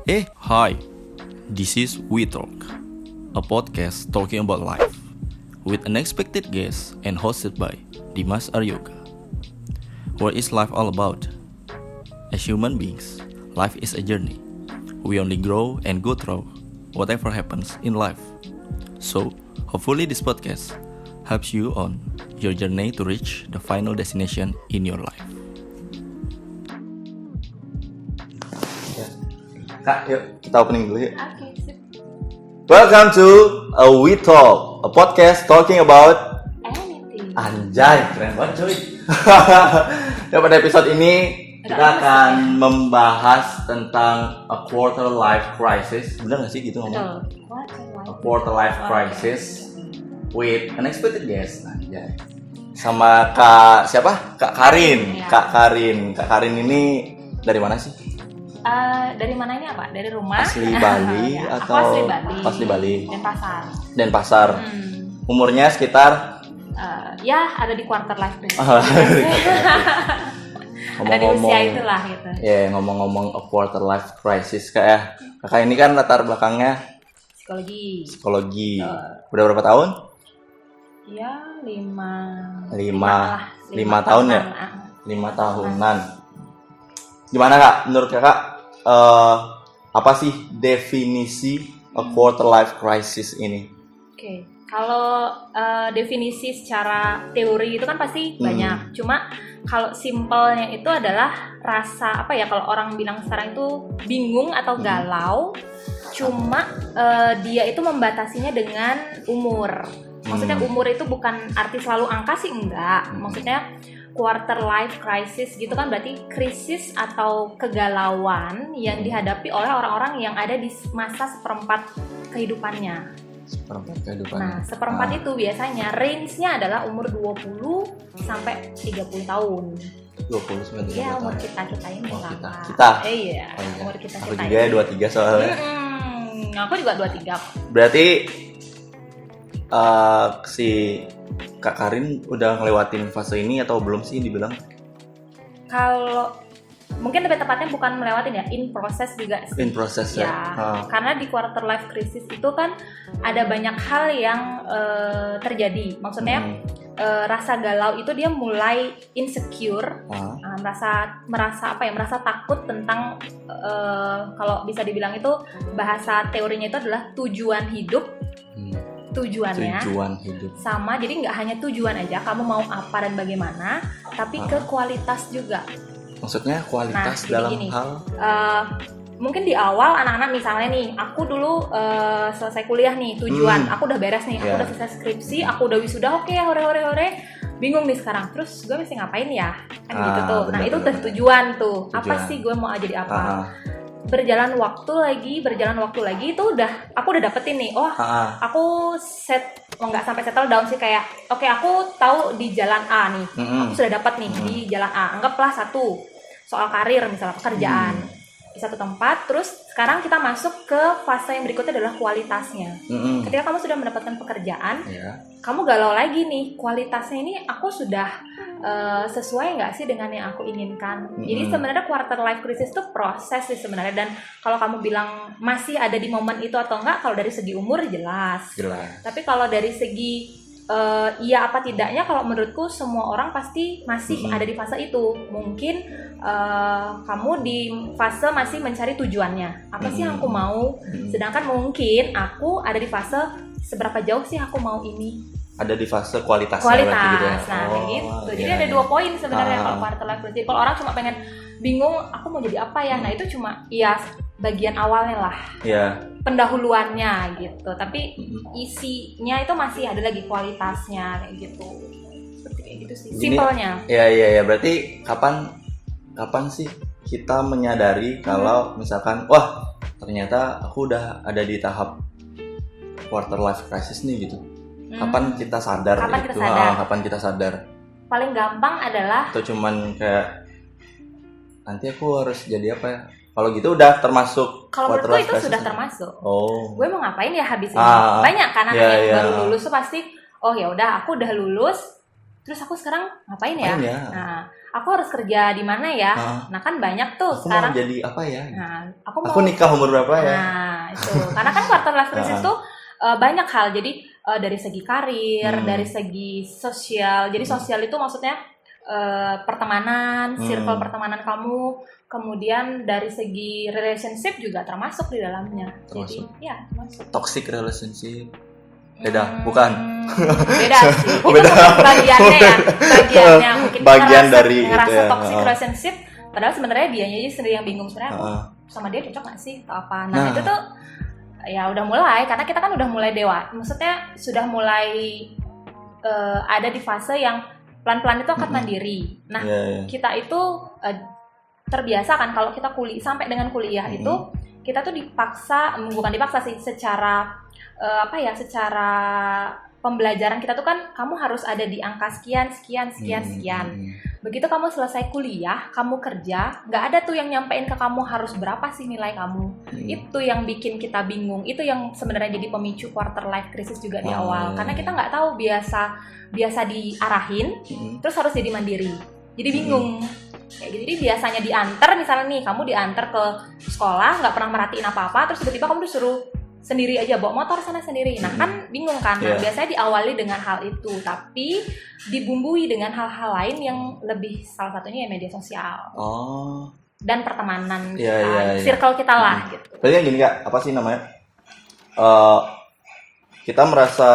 Hi. This is We Talk, a podcast talking about life with unexpected guests and hosted by Dimas Aryoga. What is life all about? As human beings, life is a journey. We only grow and go through whatever happens in life. So, hopefully this podcast helps you on your journey to reach the final destination in your life. Kak, yuk kita opening dulu yuk. Oke, sip. Welcome to We Talk, a podcast talking about Anything. Anjay, keren banget cuy. Ya, pada episode ini kita akan membahas tentang a quarter life crisis. Bener gak sih gitu ngomong? Betul. A quarter life crisis with unexpected guest. Anjay. Sama Kak siapa? Kak Karin. Ya. Kak Karin ini dari mana sih? Dari mana ini apa? Dari rumah? Asli Bali Ya, atau aku asli Bali. asli Bali? Denpasar. Denpasar. Umurnya sekitar Ya ada di quarter life crisis. Ada di usia itulah gitu. Ya, ngomong-ngomong a quarter life crisis kayak kakak ini kan latar belakangnya psikologi. Udah berapa tahun? Ya 5 tahun ya? 5 tahunan. Gimana kak? Menurut kakak apa sih definisi a quarter life crisis ini? Oke. Kalau definisi secara teori itu kan pasti banyak. Cuma kalau simpelnya itu adalah rasa apa ya, kalau orang bilang sekarang itu bingung atau galau. Cuma dia itu membatasinya dengan umur. Maksudnya umur itu bukan arti selalu angka sih, enggak. Maksudnya quarter life crisis gitu kan berarti krisis atau kegalauan yang dihadapi oleh orang-orang yang ada di masa seperempat kehidupannya. Nah, seperempat itu biasanya range-nya adalah umur 20 sampai 30 tahun. 20 sampai 30 tahun. Ya, umur kita ini lah. Kita. Iya, Oh, iya. umur kita Aku ini. juga 23 soalnya. Aku juga 23. Berarti si Kak Karin udah ngelewatin fase ini atau belum sih dibilang? Kalau mungkin lebih tepatnya bukan melewatin ya, in process juga sih. In process ya. Karena di quarter life crisis itu kan ada banyak hal yang terjadi. Maksudnya rasa galau itu dia mulai insecure, merasa takut tentang kalau bisa dibilang itu bahasa teorinya itu adalah tujuan hidup. Tujuan hidup sama, jadi nggak hanya tujuan aja kamu mau apa dan bagaimana, tapi ke kualitas juga. Maksudnya kualitas dalam gini. hal Mungkin di awal anak-anak misalnya nih, aku dulu selesai kuliah nih, tujuan aku udah beres nih, aku udah selesai skripsi, aku udah wisuda, oke, hore, bingung nih sekarang, terus gue mesti ngapain ya, kan gitu tuh. Nah itu udah tujuan tuh, apa sih gue mau jadi apa. Berjalan waktu lagi itu aku udah dapetin nih, aku nggak sampai settle down sih, kayak oke, aku tahu di jalan A nih, aku sudah dapat nih di jalan A, anggaplah satu soal karir misalnya, pekerjaan di satu tempat. Terus sekarang kita masuk ke fase yang berikutnya adalah kualitasnya. Ketika kamu sudah mendapatkan pekerjaan, kamu galau lagi nih, kualitasnya ini aku sudah sesuai nggak sih dengan yang aku inginkan. Jadi sebenarnya quarter life crisis itu proses sih sebenarnya. Dan kalau kamu bilang masih ada di momen itu atau enggak, kalau dari segi umur jelas. Tapi kalau dari segi iya apa tidaknya, kalau menurutku semua orang pasti masih ada di fase itu. Mungkin kamu di fase masih mencari tujuannya, apa sih yang aku mau. Sedangkan mungkin aku ada di fase seberapa jauh sih aku mau ini. Ada di fase kualitas Gitu ya. Oh, gitu. Jadi ada 2 poin sebenarnya kalau quarter life crisis. Kalau orang cuma pengen bingung, aku mau jadi apa ya. Nah itu cuma ya bagian awalnya lah. Pendahuluannya gitu. Tapi isinya itu masih ada lagi kualitasnya kayak gitu. Seperti kayak gitu sih. Simpelnya. Iya. Berarti kapan sih kita menyadari kalau misalkan wah, ternyata aku udah ada di tahap quarter life crisis nih gitu. Kapan kita sadar? Kapan kita sadar? Paling gampang adalah atau cuman kayak nanti aku harus jadi apa ya? Kalau gitu udah termasuk. Kalau menurutku itu sudah termasuk. Gue mau ngapain ya habis ini? Banyak kan anak yang baru lulus tuh pasti, oh ya udah aku udah lulus, terus aku sekarang ngapain ya? Nah, aku harus kerja di mana ya. Nah kan banyak tuh aku sekarang. mau jadi apa ya? Nah, aku nikah umur berapa ya? Nah itu karena kan quarter life crisis tuh banyak hal. Jadi dari segi karir, dari segi sosial. Jadi sosial itu maksudnya pertemanan, circle pertemanan kamu. Kemudian dari segi relationship juga termasuk di dalamnya. Jadi ya termasuk. Toxic relationship. Beda, bukan? Beda sih. Itu Beda. mungkin bagiannya mungkin bagian ngerasa, dari ngerasa itu ya. toxic relationship. Padahal sebenarnya dianya aja sendiri yang bingung sebenarnya aku sama dia cocok gak sih atau apa. Nah itu tuh ya udah mulai karena kita kan udah mulai maksudnya sudah mulai ada di fase yang pelan-pelan itu akan mandiri. Nah kita itu terbiasa kan kalau kita sampai dengan kuliah itu kita tuh bukan dipaksa sih secara secara pembelajaran kita tuh kan kamu harus ada di angka sekian. Begitu kamu selesai kuliah, kamu kerja, nggak ada tuh yang nyampein ke kamu harus berapa sih nilai kamu. Itu yang bikin kita bingung. Itu yang sebenarnya jadi pemicu quarter life crisis juga di awal. Karena kita nggak tahu biasa diarahin, terus harus jadi mandiri. Jadi bingung. Kayak gitu. Jadi biasanya diantar, misalnya nih kamu diantar ke sekolah, nggak pernah merhatiin apa-apa, terus tiba-tiba kamu disuruh sendiri aja bawa motor sana sendiri. Nah kan bingung kan. Nah, biasanya diawali dengan hal itu, tapi dibumbui dengan hal-hal lain yang lebih, salah satunya ya media sosial. Dan pertemanan kita, circle kita lah gitu. Berarti kan gini Kak, apa sih namanya? Kita merasa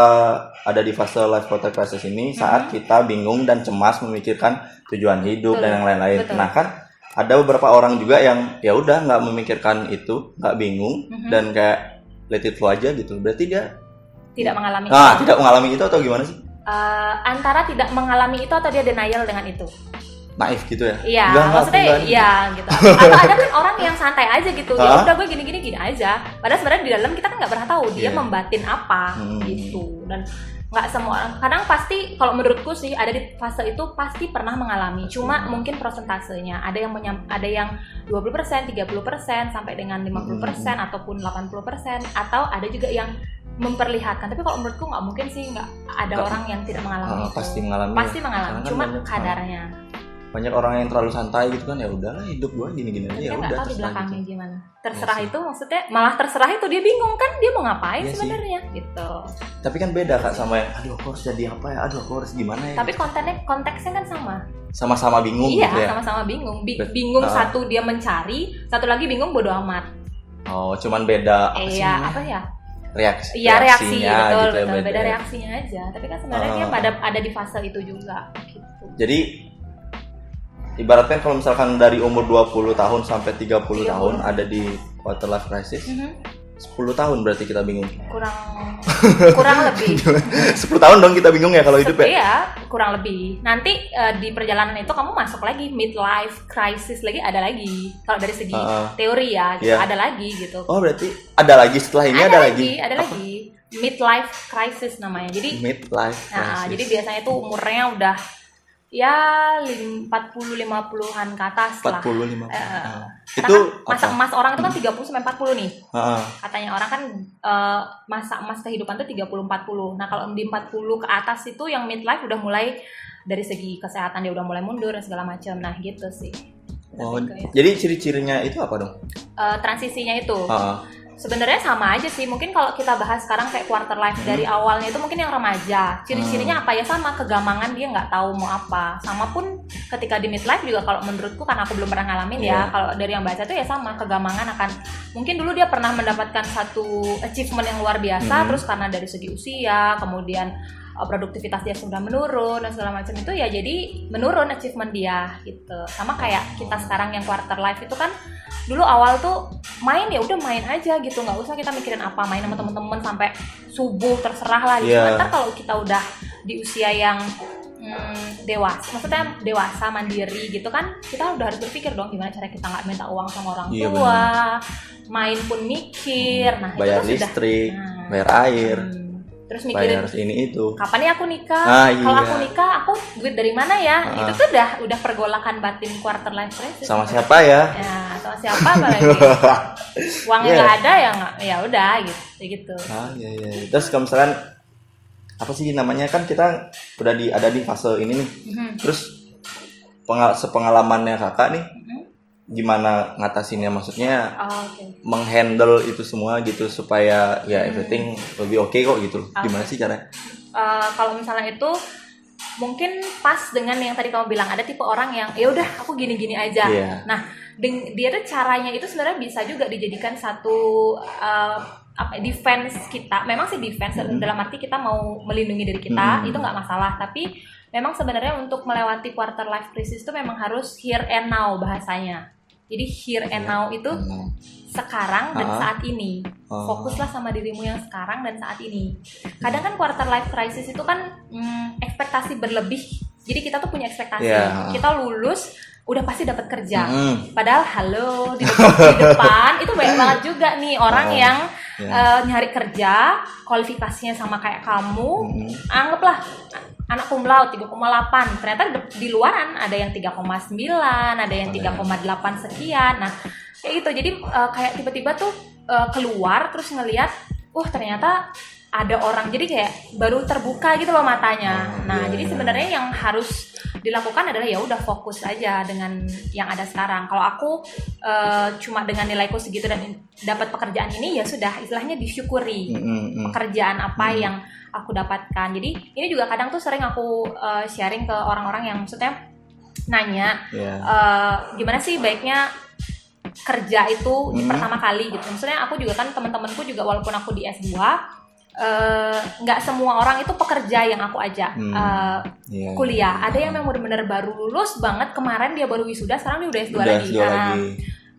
ada di fase life quarter crisis ini saat kita bingung dan cemas memikirkan tujuan hidup dan yang lain-lain. Nah kan ada beberapa orang juga yang ya udah nggak memikirkan itu, nggak bingung dan kayak let it flow aja gitu. Berarti dia tidak mengalami tidak mengalami itu atau gimana sih? Antara tidak mengalami itu atau dia denial dengan itu. Naif gitu ya? Iya, maksudnya iya gitu. Atau ada kan orang yang santai aja gitu. Ya udah gue gini aja. Padahal sebenarnya di dalam kita kan nggak pernah tahu dia membatin apa gitu. Dan nggak semua orang. Kadang pasti kalau menurutku sih ada di fase itu pasti pernah mengalami. Cuma mungkin persentasenya ada yang 20%, 30% sampai dengan 50% ataupun 80%, atau ada juga yang memperlihatkan. Tapi kalau menurutku nggak mungkin sih, nggak ada orang yang tidak mengalami itu. Pasti mengalami. Pasti mengalami. Cuma kadarnya. Banyak orang yang terlalu santai gitu kan, ya udahlah hidup gue gini-gini aja, ya udah tahu di belakangnya gitu. Gimana terserah itu maksudnya malah terserah itu dia bingung kan dia mau ngapain sebenarnya gitu. Tapi kan beda Kak sama yang aduh aku harus jadi apa ya, aduh aku harus gimana ya. Tapi konteksnya kan sama-sama bingung gitu ya. Sama-sama bingung. Bingung satu dia mencari, satu lagi bingung bodo amat. Cuman beda reaksinya betul, gitu ya, beda reaksinya aja. Tapi kan sebenarnya dia ada di fase itu juga gitu. Jadi ibaratkan kalau misalkan dari umur 20 tahun sampai 30 tahun ada di quarter life crisis, 10 tahun berarti kita bingung. Kurang lebih. 10 tahun dong kita bingung ya kalau hidup ya? Iya, kurang lebih. Nanti di perjalanan itu kamu masuk lagi midlife crisis lagi, ada lagi. Kalau dari segi teori ya, gitu, ada lagi gitu. Oh, berarti ada lagi setelah ini ada lagi. Ada lagi. Midlife crisis namanya. Jadi midlife crisis. Jadi biasanya itu umurnya udah ya 40-50an ke atas 40-50. Itu masa emas orang itu kan 30 sampai 40 nih. Katanya orang kan masa emas kehidupan tuh 30-40. Nah, kalau di 40 ke atas itu yang midlife udah mulai dari segi kesehatan dia udah mulai mundur dan segala macam. Nah, gitu sih. Jadi ciri-cirinya itu apa dong? Transisinya itu. Sebenarnya sama aja sih. Mungkin kalau kita bahas sekarang kayak quarter life dari awalnya itu mungkin yang remaja. Ciri-cirinya apa ya, sama kegamangan, dia nggak tahu mau apa. Sama pun ketika di midlife juga kalau menurutku, karena aku belum pernah ngalamin ya. Kalau dari yang baca itu ya sama, kegamangan akan mungkin dulu dia pernah mendapatkan satu achievement yang luar biasa, terus karena dari segi usia, kemudian produktivitas dia sudah menurun dan segala macam itu ya, jadi menurun achievement dia gitu. Sama kayak kita sekarang yang quarter life itu kan dulu awal tuh main ya udah main aja gitu, nggak usah kita mikirin apa, main sama temen-temen sampai subuh terserah lah gitu. Ntar kalau kita udah di usia yang dewasa mandiri gitu kan, kita udah harus berpikir dong gimana cara kita nggak minta uang sama orang tua, main pun mikir. Nah, bayar itu listrik, bayar air, terus mikirin bayar ini itu. Kapan ya aku nikah? Kalau aku nikah, aku duit dari mana ya? Itu tuh udah pergolakan batin quarter life crisis. Sama siapa ya? Ya, sama siapa apalagi. Uangnya nggak ada ya udah gitu. Iya. Terus kalau misalkan apa sih namanya, kan kita udah ada di fase ini nih. Terus sepengalamannya kakak nih, gimana ngatasinnya, maksudnya menghandle itu semua gitu supaya ya everything lebih oke kok gitu. Gimana sih caranya? Kalau misalnya itu mungkin pas dengan yang tadi kamu bilang, ada tipe orang yang ya udah aku gini-gini aja. Nah, dia tuh caranya itu sebenarnya bisa juga dijadikan satu defense kita. Memang sih defense dalam arti kita mau melindungi diri kita, itu nggak masalah. Tapi memang sebenarnya untuk melewati quarter life crisis itu memang harus here and now bahasanya. Jadi here and now itu sekarang dan saat ini. Fokuslah sama dirimu yang sekarang dan saat ini. Kadang kan quarter life crisis itu kan ekspektasi berlebih. Jadi kita tuh punya ekspektasi. Kita lulus udah pasti dapat kerja. Padahal di depan itu banyak banget juga nih orang yang nyari kerja, kualifikasinya sama kayak kamu. Anggaplah anak cum laude 3,8. Ternyata di luaran ada yang 3,9, ada yang 3,8 sekian. Nah, kayak gitu. Jadi kayak tiba-tiba tuh keluar terus ngelihat, ternyata ada orang, jadi kayak baru terbuka gitu loh matanya. Nah, jadi sebenarnya yang harus dilakukan adalah ya udah fokus aja dengan yang ada sekarang. Kalau aku cuma dengan nilaiku segitu dan dapat pekerjaan ini, ya sudah, istilahnya disyukuri pekerjaan apa yang aku dapatkan. Jadi ini juga kadang tuh sering aku sharing ke orang-orang yang maksudnya nanya gimana sih baiknya kerja itu pertama kali gitu. Maksudnya aku juga kan, teman-temanku juga walaupun aku di S2, nggak semua orang itu pekerja yang aku ajak kuliah. Ada yang memang benar-benar baru lulus banget, kemarin dia baru wisuda, sekarang dia udah S2 lagi.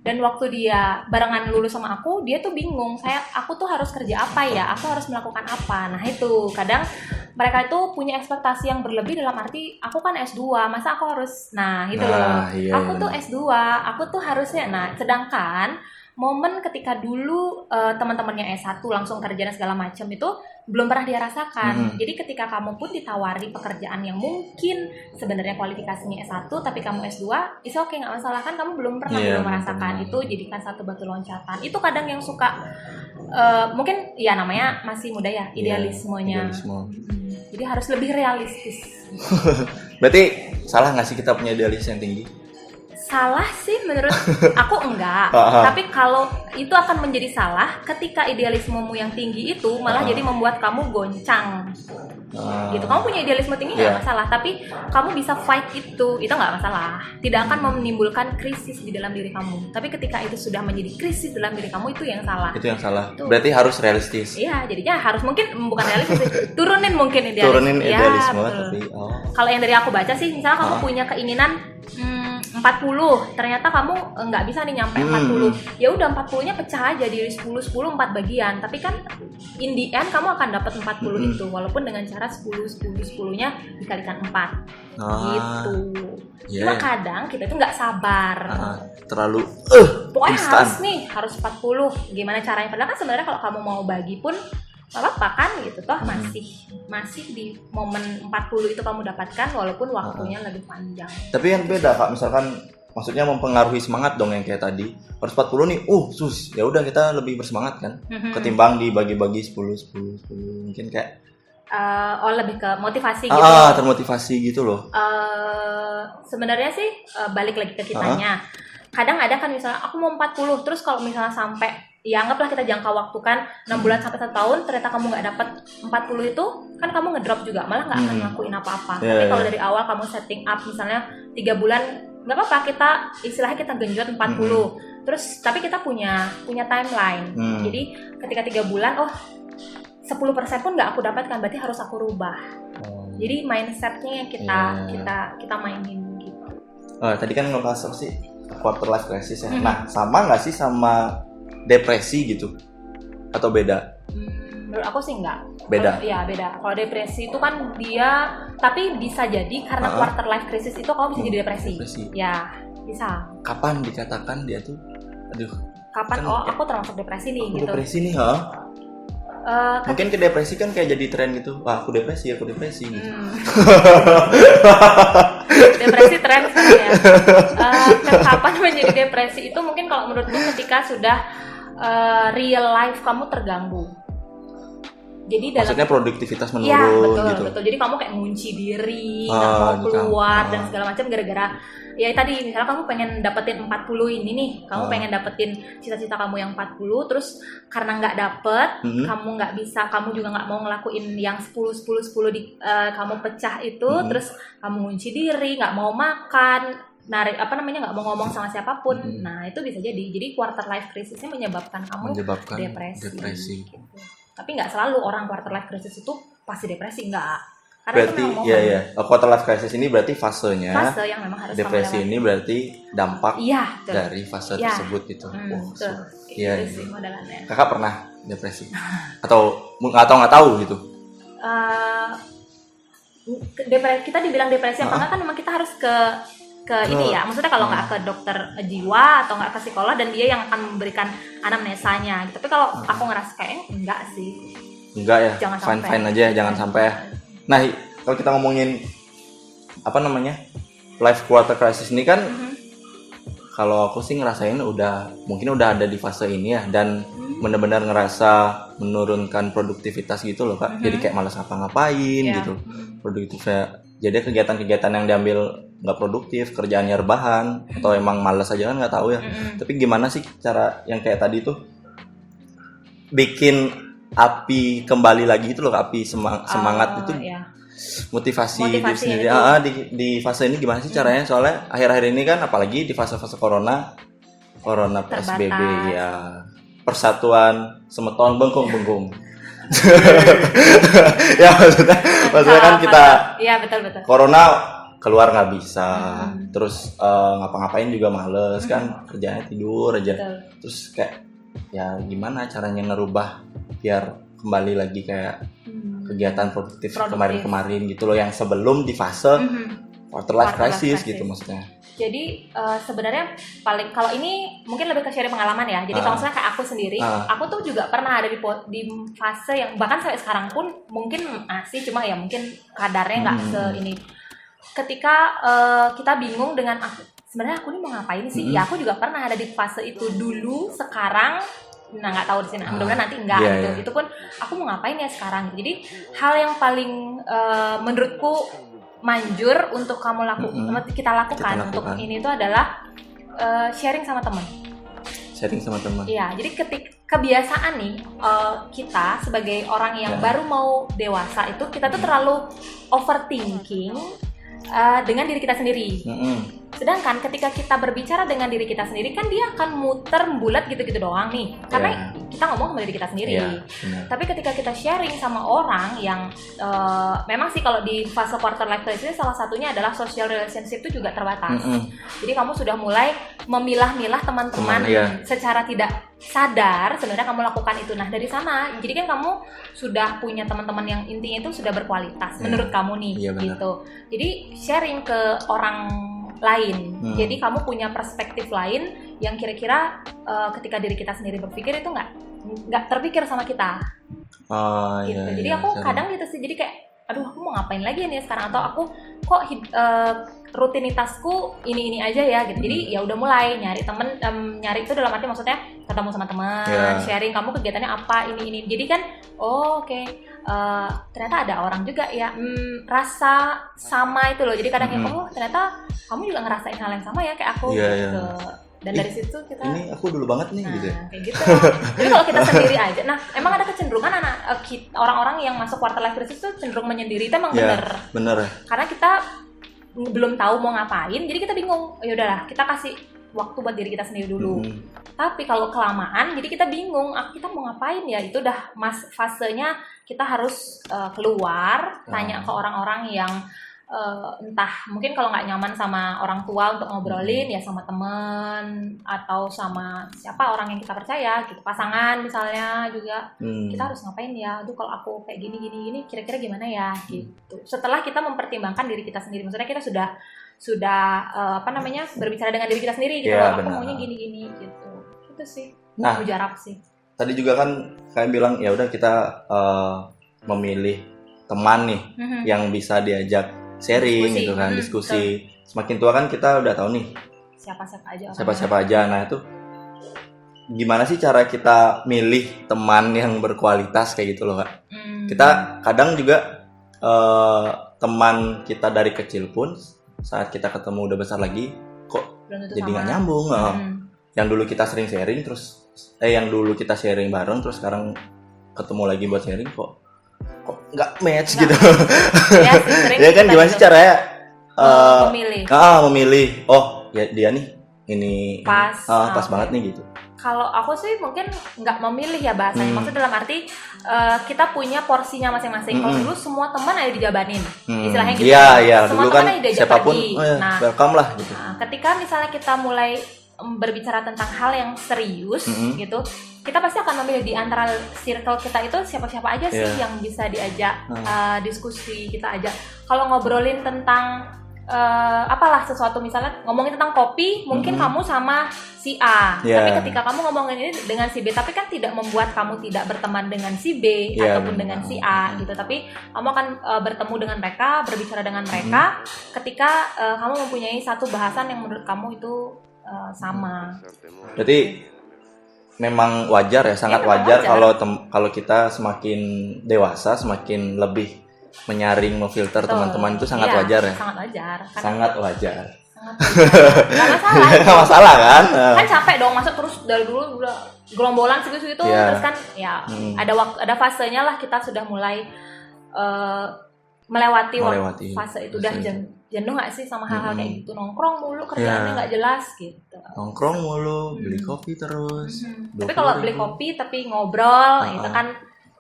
Dan waktu dia barengan lulus sama aku, dia tuh bingung, aku tuh harus kerja apa ya, aku harus melakukan apa. Nah itu kadang mereka itu punya ekspektasi yang berlebih dalam arti, aku kan S2, masa aku harus, aku tuh S2, aku tuh harusnya. Nah, sedangkan momen ketika dulu teman-temannya S1 langsung kerja dan segala macam itu belum pernah dia rasakan. Jadi ketika kamu pun ditawari pekerjaan yang mungkin sebenarnya kualifikasinya S1 tapi kamu S2, itu oke, nggak masalah, kan kamu belum merasakan. Itu jadikan satu batu loncatan. Itu kadang yang suka mungkin ya namanya masih muda ya, idealismenya. Jadi harus lebih realistis. Berarti salah nggak sih kita punya idealis yang tinggi? Salah sih menurut aku enggak. Tapi kalau itu akan menjadi salah ketika idealismemu yang tinggi itu malah jadi membuat kamu goncang. Gitu. Kamu punya idealisme tinggi nggak masalah, tapi kamu bisa fight itu nggak masalah. Tidak akan menimbulkan krisis di dalam diri kamu. Tapi ketika itu sudah menjadi krisis dalam diri kamu, itu yang salah. Itu yang salah. Itu. Berarti harus realistis. Iya, jadinya harus mungkin bukan realistis, turunin mungkin idealisme. Turunin idealisme, tapi kalau yang dari aku baca sih, misalnya kamu punya keinginan 40, ternyata kamu nggak bisa nih nyampe 40. Ya udah 40-nya pecah aja di 10 4 bagian. Tapi kan in the end kamu akan dapat 40 itu walaupun dengan cara 10-10-10-nya dikalikan 4. Gitu. Cuma kadang kita itu nggak sabar. Terlalu pokoknya harus 40. Gimana caranya? Padahal kan sebenarnya kalau kamu mau bagi pun apa kan gitu, toh masih di momen 40 itu kamu dapatkan walaupun waktunya lebih panjang. Tapi yang beda Kak, misalkan maksudnya mempengaruhi semangat dong yang kayak tadi. Harus 40 nih, ya udah kita lebih bersemangat kan. Ketimbang dibagi-bagi 10 mungkin kayak lebih ke motivasi gitu. Termotivasi gitu loh. Sebenarnya sih balik lagi ke kitanya. Kadang ada kan misalnya aku mau 40, terus kalau misalnya sampai, ya anggaplah kita jangka waktu kan 6 bulan sampai 1 tahun, ternyata kamu nggak dapat 40 itu, kan kamu ngedrop juga, malah nggak akan ngelakuin apa-apa. Tapi kalau dari awal kamu setting up misalnya 3 bulan, nggak apa-apa, kita istilahnya kita genjot 40. Terus tapi kita punya timeline. Jadi ketika 3 bulan, 10% pun nggak aku dapatkan, berarti harus aku rubah. Jadi mindsetnya yang kita mainin gitu. Tadi kan ngebahas apa sih? Quarter life crisis ya. Nah, sama nggak sih sama depresi gitu? Atau beda? Menurut aku sih enggak. Beda? Iya, beda. Kalau depresi itu kan dia, tapi bisa jadi karena quarter life crisis itu kamu bisa jadi depresi. Ya, bisa. Kapan dikatakan dia tuh? Kapan? Kan, aku termasuk depresi nih gitu. Depresi nih, mungkin ke depresi kan kayak jadi tren gitu. Aku depresi gitu. Depresi tren ya. Kapan menjadi depresi itu mungkin kalau menurutku ketika sudah real life kamu terganggu. Jadi dalam Maksudnya produktivitas menurun ya, betul, gitu. betul. Jadi kamu kayak ngunci diri, nggak mau keluar dan segala macam gara-gara ya tadi misalnya kamu pengen dapetin 40 ini nih, kamu pengen dapetin cita-cita kamu yang 40, terus karena nggak dapet, kamu nggak bisa, kamu juga nggak mau ngelakuin yang 10 di kamu pecah itu, terus kamu ngunci diri, nggak mau makan, nggak mau ngomong sama siapapun. Nah itu bisa jadi quarter life crisisnya menyebabkan kamu depresi. Gitu. Tapi nggak selalu orang quarter life crisis itu pasti depresi, nggak. Karena berarti quarter life crisis ini berarti fase yang memang harus depresi ini berarti dampak iya, dari fase tersebut gitu. Iya sih modelannya. Kakak pernah depresi atau nggak tahu gitu? Depresi, kita dibilang depresi apa enggak kan memang kita harus ke ini ya, maksudnya kalau nggak ke dokter jiwa atau nggak ke psikolog dan dia yang akan memberikan anamnesanya gitu. Tapi kalau aku ngerasa kayaknya enggak sih. Enggak ya, jangan fine aja, jangan sampai. Nah, kalau kita ngomongin life quarter crisis ini kan, kalau aku sih ngerasain mungkin udah ada di fase ini ya, dan benar-benar ngerasa menurunkan produktivitas gitu loh Kak. Jadi kayak malas ngapa-ngapain gitu, produktifnya. Jadi kegiatan-kegiatan yang diambil nggak produktif, kerjaannya rebahan, atau emang malas aja kan nggak tahu ya. Tapi gimana sih cara yang kayak tadi tuh bikin api kembali lagi itu loh, api semangat itu, motivasi diri sendiri. Di fase ini gimana sih caranya? Soalnya akhir-akhir ini kan apalagi di fase-fase corona PSBB ya, persatuan semeton bengkung. Ya maksudnya kan kita betul. corona keluar nggak bisa, terus ngapa-ngapain juga males kan, kerjanya tidur aja. Betul. Terus kayak ya gimana caranya ngerubah biar kembali lagi kayak kegiatan produktif kemarin-kemarin gitu loh, yang sebelum di fase quarter life crisis gitu maksudnya. Jadi sebenarnya kalau ini mungkin lebih ke sharing pengalaman ya. Jadi kalau misalnya kayak aku sendiri, aku tuh juga pernah ada di fase yang bahkan sampai sekarang pun mungkin masih, cuma ya mungkin kadarnya nggak ini. Ketika kita bingung dengan sebenarnya aku ini mau ngapain sih? Ya aku juga pernah ada di fase itu dulu. Sekarang nggak tahu di sini, mudah-mudahan nanti enggak gitu. Itu pun aku mau ngapain ya sekarang. Jadi hal yang paling menurutku manjur untuk kita lakukan untuk ini itu adalah sharing sama teman. Iya, jadi kebiasaan nih kita sebagai orang yang baru mau dewasa itu kita tuh terlalu overthinking dengan diri kita sendiri. Sedangkan ketika kita berbicara dengan diri kita sendiri kan dia akan muter bulat gitu-gitu doang nih. Karena kita ngomong sama diri kita sendiri. Tapi ketika kita sharing sama orang yang memang sih kalau di fase quarter life crisis salah satunya adalah social relationship itu juga terbatas. Jadi kamu sudah mulai memilah-milah teman-teman secara tidak sadar sebenarnya kamu lakukan itu. Nah dari sana jadi kan kamu sudah punya teman-teman yang intinya itu sudah berkualitas menurut kamu nih gitu. Jadi sharing ke orang lain. Jadi kamu punya perspektif lain yang kira-kira ketika diri kita sendiri berpikir itu nggak terpikir sama kita. Gitu. Jadi aku kadang gitu sih. Jadi kayak, aduh aku mau ngapain lagi nih sekarang, atau aku kok rutinitasku ini aja ya gitu. Jadi ya udah mulai nyari temen, nyari itu dalam arti maksudnya ketemu sama teman, sharing kamu kegiatannya apa ini. Jadi kan ternyata ada orang juga ya rasa sama itu loh. Jadi kadang ternyata kamu juga ngerasain hal yang sama ya kayak aku gitu. Dan dari situ kita ini aku dulu banget nih gitu. Kayak gitu. Jadi kalau kita sendiri aja, emang ada kecenderungan orang-orang yang masuk quarter life crisis itu cenderung menyendiri. Itu emang bener. Karena kita belum tahu mau ngapain, jadi kita bingung. Ya udahlah, kita kasih waktu buat diri kita sendiri dulu. Tapi kalau kelamaan, jadi kita bingung, kita mau ngapain ya? Itu udah fasenya kita harus keluar, tanya ke orang-orang yang entah mungkin kalau nggak nyaman sama orang tua untuk ngobrolin ya sama teman atau sama siapa orang yang kita percaya gitu, pasangan misalnya juga. Kita harus ngapain ya? Aduh kalau aku kayak gini kira-kira gimana ya gitu. Setelah kita mempertimbangkan diri kita sendiri, maksudnya kita sudah berbicara dengan diri kita sendiri gitu. Aku maunya gini gitu. Itu sih. Mujarab sih. Tadi juga kan kayak bilang ya udah kita memilih teman nih yang bisa diajak sharing gitu kan, diskusi. Semakin tua kan kita udah tahu nih siapa-siapa aja. Nah itu gimana sih cara kita milih teman yang berkualitas kayak gitu loh Kak. Kita kadang juga teman kita dari kecil pun saat kita ketemu udah besar lagi kok jadi nggak nyambung. Yang dulu kita sering sharing terus yang dulu kita sharing bareng terus sekarang ketemu lagi buat sharing kok nggak match gitu. Ya kan gimana sih caranya memilih oh ya dia nih ini pas banget nih gitu. Kalau aku sih mungkin nggak memilih ya bahasanya, maksudnya dalam arti kita punya porsinya masing-masing. Kalau dulu semua teman ada dijabanin, istilahnya gitu. Iya, semua dulu teman kan ada diajak siapapun pergi. welcome lah gitu. Nah, ketika misalnya kita mulai berbicara tentang hal yang serius gitu, kita pasti akan memilih di antara circle kita itu siapa-siapa aja sih yang bisa diajak diskusi kita ajak. Kalau ngobrolin tentang apalah sesuatu, misalnya ngomongin tentang kopi, mungkin kamu sama si A, tapi ketika kamu ngomongin ini dengan si B, tapi kan tidak membuat kamu tidak berteman dengan si B ataupun dengan si A gitu, tapi kamu akan bertemu dengan mereka, berbicara dengan mereka ketika kamu mempunyai satu bahasan yang menurut kamu itu sama. Berarti memang wajar ya, sangat wajar kalau kita semakin dewasa, semakin lebih menyaring, memfilter teman-teman itu sangat wajar ya. Sangat wajar. Sangat wajar. Nggak masalah. Nggak masalah kan? Kan capek dong, masa terus dari dulu udah gerombolan segitu terus kan ya ada fasenya lah, kita sudah mulai melewati fase itu. Udah jenuh nggak sih sama hal-hal kayak gitu, nongkrong mulu kerjaannya nggak jelas gitu. Nongkrong mulu, beli kopi terus. Tapi kalau beli kopi tapi ngobrol itu kan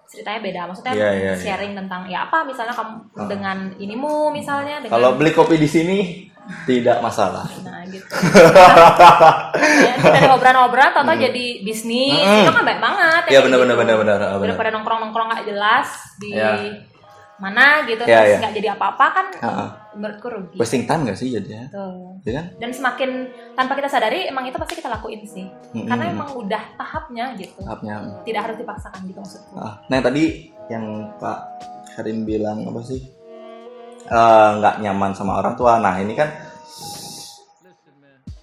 ceritanya beda, maksudnya sharing tentang ya apa, misalnya kamu dengan inimu misalnya. Kalau beli kopi di sini tidak masalah. Nah gitu. Dari obrolan-obrolan atau jadi bisnis itu kan baik banget. Iya benar. Daripada nongkrong nggak jelas di mana gitu terus nggak jadi apa-apa kan, menurutku rugi. Wasting time nggak sih jadinya? Ya kan? Dan semakin tanpa kita sadari emang itu pasti kita lakuin sih, karena emang udah tahapnya gitu. Tidak harus dipaksakan gitu maksudku. Nah tadi yang Kak Karim bilang apa sih? Nggak nyaman sama orang tua. Nah ini kan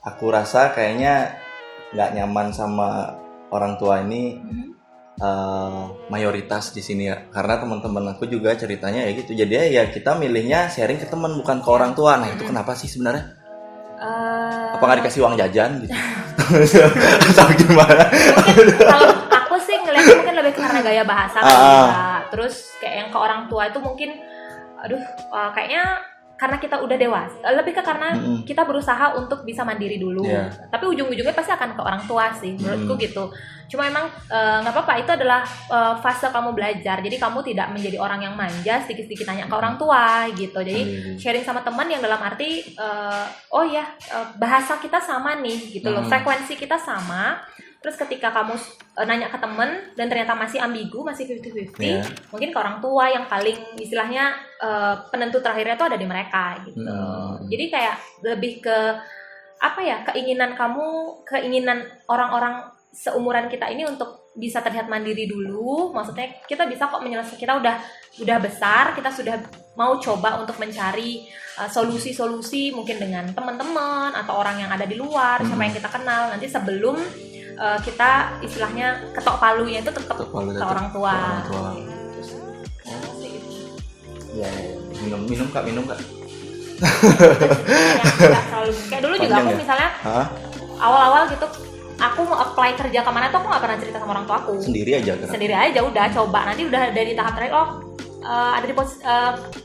aku rasa kayaknya nggak nyaman sama orang tua ini. Mayoritas di sini ya, karena teman-teman aku juga ceritanya ya gitu. Jadi ya kita milihnya sharing ke teman bukan ke orang tua. Nah itu kenapa sih sebenarnya? Apa nggak dikasih uang jajan gitu? Atau gimana? Mungkin kalau aku sih ngeliatnya mungkin lebih karena gaya bahasa kan. Terus kayak yang ke orang tua itu mungkin, kayaknya karena kita udah dewasa, lebih ke karena kita berusaha untuk bisa mandiri dulu. Tapi ujung-ujungnya pasti akan ke orang tua sih, menurutku gitu. Cuma emang nggak apa-apa, itu adalah fase kamu belajar. Jadi kamu tidak menjadi orang yang manja, sedikit-sedikit tanya ke orang tua gitu. Jadi sharing sama teman yang dalam arti bahasa kita sama nih gitu loh, frekuensi kita sama. Terus ketika kamu nanya ke temen dan ternyata masih ambigu, masih 50-50, mungkin ke orang tua yang paling istilahnya penentu terakhirnya itu ada di mereka gitu. Jadi kayak lebih ke apa ya, keinginan orang-orang seumuran kita ini untuk bisa terlihat mandiri dulu. Maksudnya kita bisa kok menyelesaikan, kita udah besar, kita sudah mau coba untuk mencari solusi-solusi mungkin dengan teman-teman atau orang yang ada di luar, siapa yang kita kenal nanti sebelum kita istilahnya ketok palunya itu tetap ke orang tua. Ya, minum kak. Kayak dulu juga aku misalnya awal-awal gitu, aku mau apply kerja kemana tuh aku nggak pernah cerita sama orang tua aku. Sendiri aja udah coba, nanti udah dari tahap terakhir ada di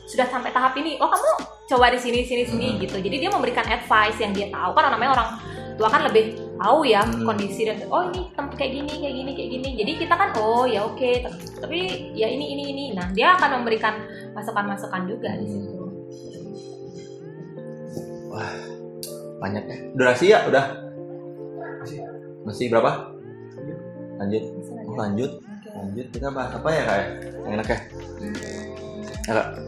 sudah sampai tahap ini, kamu coba di sini gitu. Jadi dia memberikan advice yang dia tahu, kan namanya orang tua kan lebih tahu ya kondisi dan ini kayak gini. Jadi kita kan ya oke, tapi ya ini. Nah dia akan memberikan masukan juga di situ. Wah banyak ya. Durasi ya udah. Masih berapa? Lanjut. Kita bahas apa ya kak? Yang enak ya? Kak.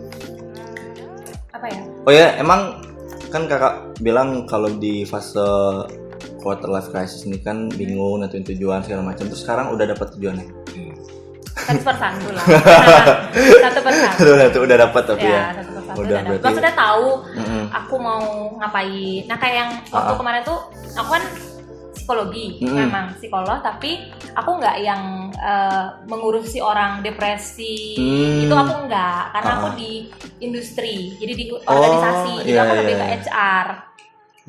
Apa ya? Oh ya, emang kan kakak bilang kalau di fase quarter life crisis ini kan bingung nentuin tujuan segala macam. Terus sekarang udah dapat tujuannya? 1% lah. 1%. Udah dapat tapi ya. 1% udah dapat. Maksudnya tahu aku mau ngapain. Nah kayak yang waktu kemarin tuh aku kan psikologi, memang psikolog, tapi aku nggak yang mengurusi orang depresi, itu aku nggak, karena aku di industri, jadi di organisasi, jadi aku lebih ke HR.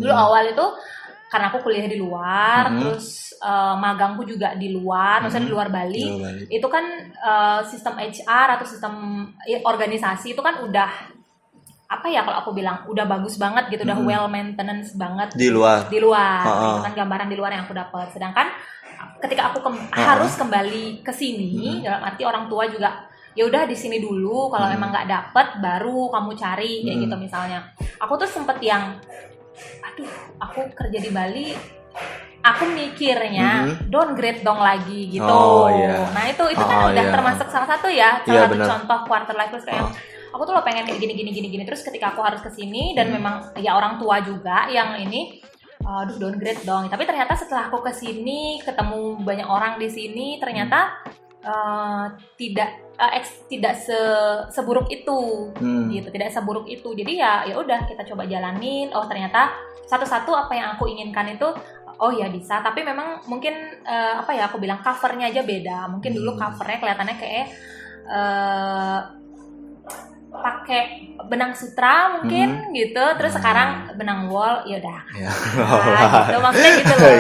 Dulu awal itu karena aku kuliah di luar, terus magangku juga di luar, maksudnya di luar Bali. Itu kan sistem HR atau sistem organisasi itu kan udah apa ya, kalau aku bilang udah bagus banget gitu, udah well maintenance banget di luar. Itu kan gambaran di luar yang aku dapat. Sedangkan ketika aku harus kembali ke sini, dalam arti orang tua juga ya udah di sini dulu, kalau memang nggak dapet baru kamu cari kayak gitu misalnya. Aku tuh sempet yang aduh, aku kerja di Bali, aku mikirnya downgrade dong lagi gitu. Nah itu kan udah termasuk salah satu contoh quarter life crisis kayak aku tuh lo pengen kayak gini. Terus ketika aku harus kesini dan memang ya orang tua juga yang ini, aduh downgrade dong. Tapi ternyata setelah aku kesini ketemu banyak orang di sini, ternyata tidak seburuk itu gitu, tidak seburuk itu. Jadi ya udah kita coba jalanin. Oh ternyata satu-satu apa yang aku inginkan itu ya bisa, tapi memang mungkin aku bilang covernya aja beda. Mungkin dulu covernya kelihatannya kayak pakai benang sutra mungkin gitu, terus sekarang benang wol, ya udah gitu, maksudnya gitu loh.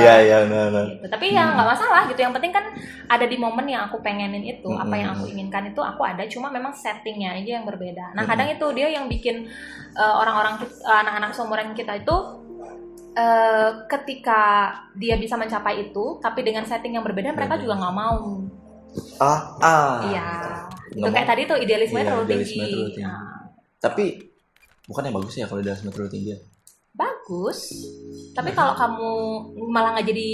Gitu. Tapi ya nggak masalah gitu, yang penting kan ada di momen yang aku pengenin itu, apa yang aku inginkan itu aku ada, cuma memang settingnya aja yang berbeda. Nah kadang itu dia yang bikin orang-orang anak-anak seumuran kita itu ketika dia bisa mencapai itu, tapi dengan setting yang berbeda mereka juga nggak mau. Iya. Itu kayak tadi tuh idealisme terlalu tinggi. Tapi bukan yang bagus ya kalau idealisme terlalu tinggi. Bagus. Tapi kalau kamu malah nggak jadi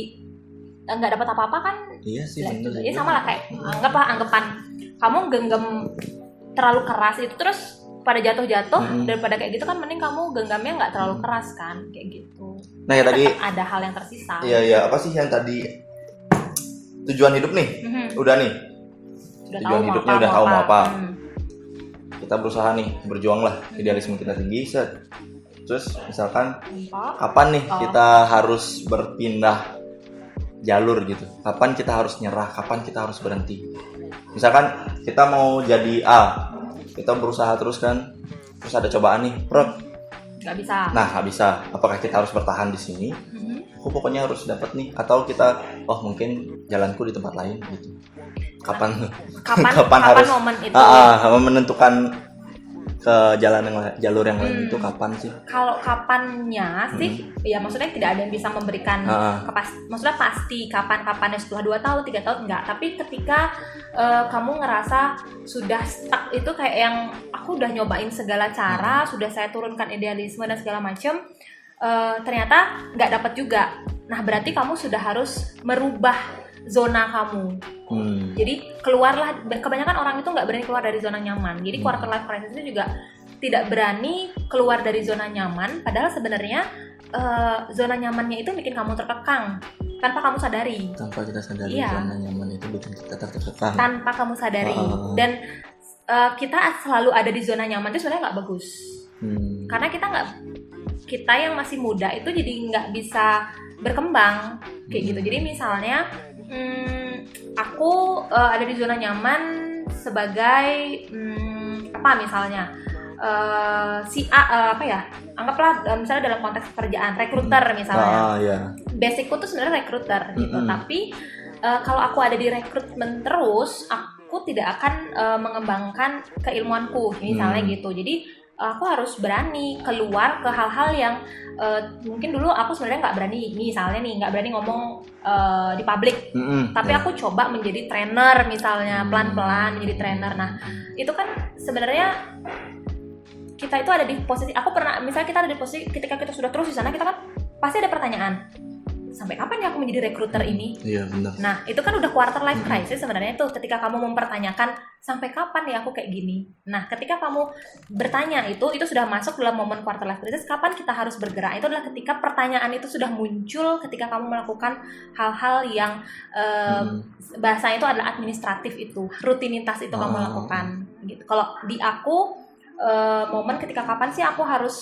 nggak dapat apa-apa kan? Iya sih benar. Jadi sama lah kayak anggapan kamu genggam terlalu keras itu terus pada jatuh-jatuh, daripada kayak gitu kan mending kamu genggamnya nggak terlalu keras kan kayak gitu. Nah ya tadi ada hal yang tersisa. Iya apa sih yang tadi tujuan hidup nih? Udah nih. Tujuan hidupnya udah tahu mau apa. Kita berusaha nih, berjuang lah, idealisme kita tinggi. Terus misalkan kapan nih kita harus berpindah jalur gitu? Kapan kita harus nyerah? Kapan kita harus berhenti? Misalkan kita mau jadi A, kita berusaha terus kan, terus ada cobaan nih, nggak bisa. Nah nggak bisa. Apakah kita harus bertahan di sini? Aku pokoknya harus dapat nih, atau kita mungkin jalanku di tempat lain gitu. Kapan harus momen itu menentukan ke jalur yang lain itu kapan sih? Kalau kapannya sih ya maksudnya tidak ada yang bisa memberikan maksudnya pasti kapan-kapannya setelah 2 tahun 3 tahun enggak, tapi ketika kamu ngerasa sudah stuck itu kayak yang aku udah nyobain segala cara, sudah saya turunkan idealisme dan segala macam, ternyata nggak dapat juga. Nah berarti kamu sudah harus merubah zona kamu. Jadi keluarlah, kebanyakan orang itu nggak berani keluar dari zona nyaman. Jadi quarter life crisis itu juga tidak berani keluar dari zona nyaman, padahal sebenarnya zona nyamannya itu bikin kamu terkekang tanpa kamu sadari. Tanpa kita sadari, zona nyaman itu bikin kita terkekang tanpa kamu sadari. Dan kita selalu ada di zona nyaman itu sebenarnya nggak bagus. Karena kita yang masih muda itu jadi nggak bisa berkembang kayak gitu. Jadi misalnya aku ada di zona nyaman sebagai apa misalnya si A anggaplah misalnya dalam konteks pekerjaan rekruter misalnya. Basicku tuh sebenarnya rekruter gitu, tapi kalau aku ada di rekrutmen terus aku tidak akan mengembangkan keilmuanku misalnya gitu. Jadi aku harus berani keluar ke hal-hal yang mungkin dulu aku sebenarnya nggak berani, misalnya nih nggak berani ngomong di publik, tapi aku coba menjadi trainer misalnya, pelan-pelan menjadi trainer. Nah itu kan sebenarnya kita itu ada di posisi, aku pernah misalnya kita ada di posisi ketika kita sudah terus di sana, kita kan pasti ada pertanyaan, sampai kapan ya aku menjadi rekruter ini? Iya benar. Nah itu kan udah quarter life crisis sebenarnya tuh, ketika kamu mempertanyakan sampai kapan ya aku kayak gini. Nah ketika kamu bertanya itu sudah masuk dalam momen quarter life crisis. Kapan kita harus bergerak? Itu adalah ketika pertanyaan itu sudah muncul, ketika kamu melakukan hal-hal yang bahasanya itu adalah administratif, itu rutinitas itu kamu lakukan gitu. Kalau di aku momen ketika kapan sih aku harus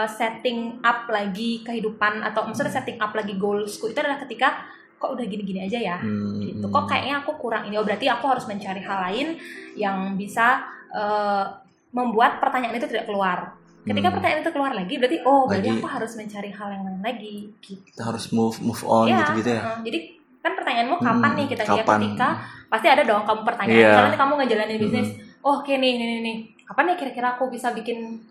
setting up lagi kehidupan atau maksudnya setting up lagi goalsku itu adalah ketika kok udah gini-gini aja ya gitu, kok kayaknya aku kurang ini, berarti aku harus mencari hal lain yang bisa membuat pertanyaan itu tidak keluar. Ketika pertanyaan itu keluar lagi berarti berarti aku harus mencari hal yang lain lagi gitu. Kita harus move on gitu ya. Jadi kan pertanyaanmu kapan nih kita ya, ketika pasti ada dong kamu pertanyaan misalnya kamu ngejalanin bisnis, oke nih kapan nih kira-kira aku bisa bikin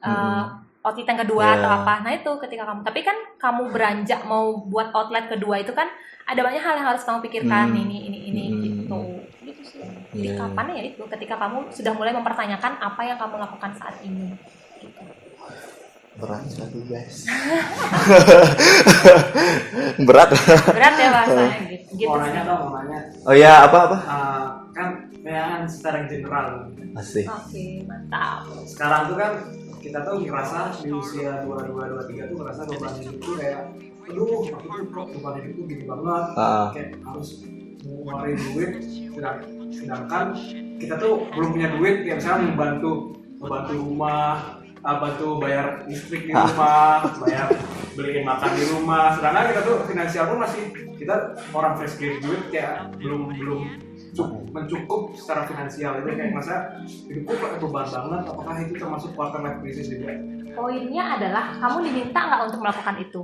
outlet yang kedua atau apa. Nah itu ketika kamu, tapi kan kamu beranjak mau buat outlet kedua itu kan ada banyak hal yang harus kamu pikirkan, ini gitu sih. Jadi kapan ya itu ketika kamu sudah mulai mempertanyakan apa yang kamu lakukan saat ini gitu. Berat sekali guys. berat ya bahasanya gitu mau nanya dong, mau nanya. Oh ya, apa Kan secara general asik. Oke, mantap. sekarang tuh kan kita tuh ngerasa di usia 22-23 tuh ngerasa beban hidup tuh kayak aduh aku tuh beban hidup tuh gini banget, kayak harus ngeluarin duit, sedangkan kita tuh belum punya duit ya, misalnya membantu rumah, bantu bayar listrik di rumah, bayar beliin makan di rumah, sedangkan kita tuh finansial pun masih, kita orang fresh graduate kayak belum mencukup secara finansial. Itu kayak masa hidupku beban banget, apakah itu termasuk quarter life crisis juga? Poinnya adalah kamu diminta nggak untuk melakukan itu,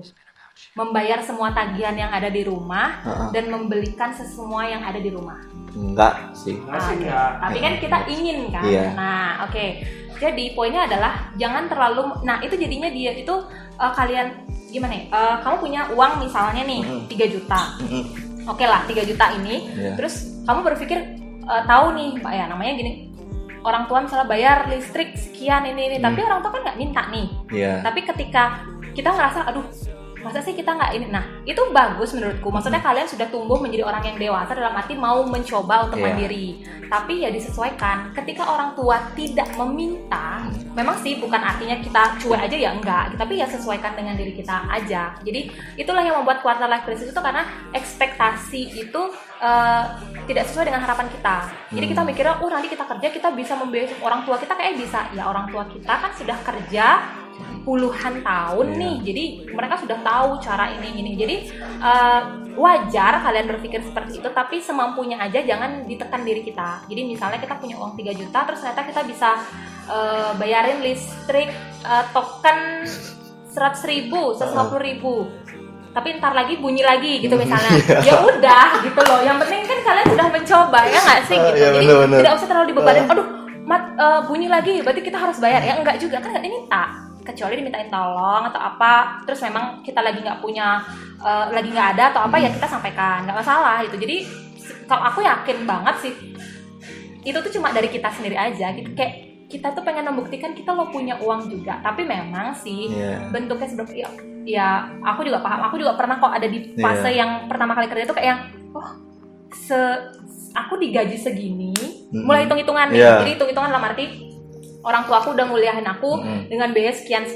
membayar semua tagihan yang ada di rumah dan membelikan semua yang ada di rumah. Enggak sih. Enggak. Tapi kan kita ingin kan. Nah oke. Jadi poinnya adalah jangan terlalu, nah itu jadinya dia itu kalian gimana ya, kamu punya uang misalnya nih 3 juta. Oke lah 3 juta ini, terus kamu berpikir tahu nih Pak ya, namanya gini, orang tua misalnya bayar listrik sekian ini, tapi orang tua kan nggak minta nih. Tapi ketika kita ngerasa aduh masa sih kita nggak ini, nah itu bagus menurutku, maksudnya kalian sudah tumbuh menjadi orang yang dewasa dalam arti mau mencoba untuk mandiri, tapi ya disesuaikan. Ketika orang tua tidak meminta, memang sih bukan artinya kita cuek aja ya, enggak, tapi ya sesuaikan dengan diri kita aja. Jadi itulah yang membuat quarter life crisis itu, karena ekspektasi itu tidak sesuai dengan harapan kita. Jadi kita mikirnya nanti kita kerja kita bisa membiayai orang tua kita, kayak bisa ya, orang tua kita kan sudah kerja puluhan tahun nih, jadi mereka sudah tahu cara ini. Jadi wajar kalian berpikir seperti itu, tapi semampunya aja, jangan ditekan diri kita. Jadi misalnya kita punya uang 3 juta, terus ternyata kita bisa bayarin listrik token 100.000, 150.000, tapi ntar lagi bunyi lagi gitu misalnya. Ya udah gitu loh, yang penting kan kalian sudah mencoba, ya nggak sih gitu. Jadi tidak usah terlalu dibebanin, aduh bunyi lagi berarti kita harus bayar, ya enggak juga, kan nggak diminta, kecuali dimintain tolong atau apa, terus memang kita lagi nggak punya, lagi nggak ada atau apa, ya kita sampaikan, nggak masalah itu. Jadi kalau aku yakin banget sih itu tuh cuma dari kita sendiri aja gitu, kayak kita tuh pengen membuktikan kita lo punya uang juga, tapi memang sih bentuknya seperti ya aku juga paham, aku juga pernah kok ada di fase yang pertama kali kerja tuh kayak yang aku digaji segini, mulai hitung-hitungan nih. Jadi hitung-hitungan dalam arti orang tua aku udah nguliahin aku dengan biaya sekian.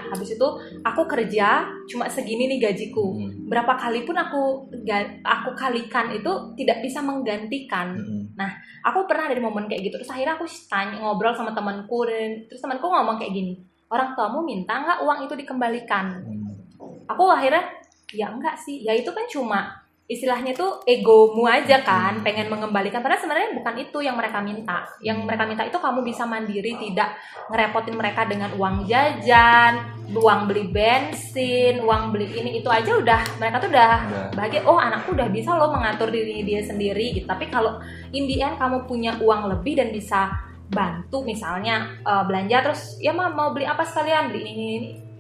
Habis itu aku kerja cuma segini nih gajiku. Berapa kali pun aku kalikan itu tidak bisa menggantikan. Nah, aku pernah ada di momen kayak gitu. Terus akhirnya aku ngobrol sama temanku, dan terus temanku ngomong kayak gini, orang tuamu minta nggak uang itu dikembalikan? Aku akhirnya ya enggak sih. Ya itu kan cuma istilahnya tuh egomu aja kan, pengen mengembalikan, padahal sebenarnya bukan itu yang mereka minta. Yang mereka minta itu kamu bisa mandiri, tidak ngerepotin mereka dengan uang jajan, uang beli bensin, uang beli ini itu aja udah, mereka tuh udah bahagia. Oh anakku udah bisa loh mengatur diri dia sendiri gitu. Tapi kalau in the end kamu punya uang lebih dan bisa bantu misalnya belanja, terus ya mau beli apa sekalian, beli ini,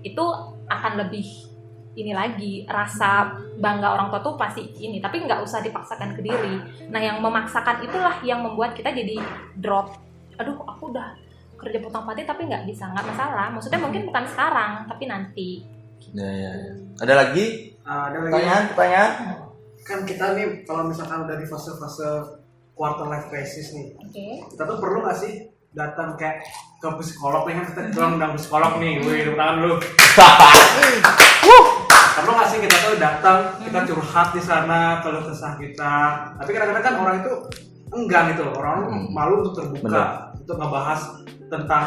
itu akan lebih ini lagi, rasa bangga orang tua tuh pasti ini, tapi nggak usah dipaksakan ke diri. Nah yang memaksakan itulah yang membuat kita jadi drop. Aduh aku udah kerja potong pati tapi nggak bisa, nggak masalah, maksudnya mungkin bukan sekarang tapi nanti. Ya. Ada lagi? Pertanyaan? Kan kita nih kalau misalkan udah di fase-fase quarter life crisis nih, kita tuh perlu nggak sih datang kayak ke psikolog nih, kan kita bilang undang psikolog nih, tepuk tangan dulu. Perlu nggak sih kita tuh datang, kita curhat di sana keluh kesah kita, tapi kadang-kadang kan orang itu enggan gitu loh, orang malu untuk terbuka, untuk ngebahas tentang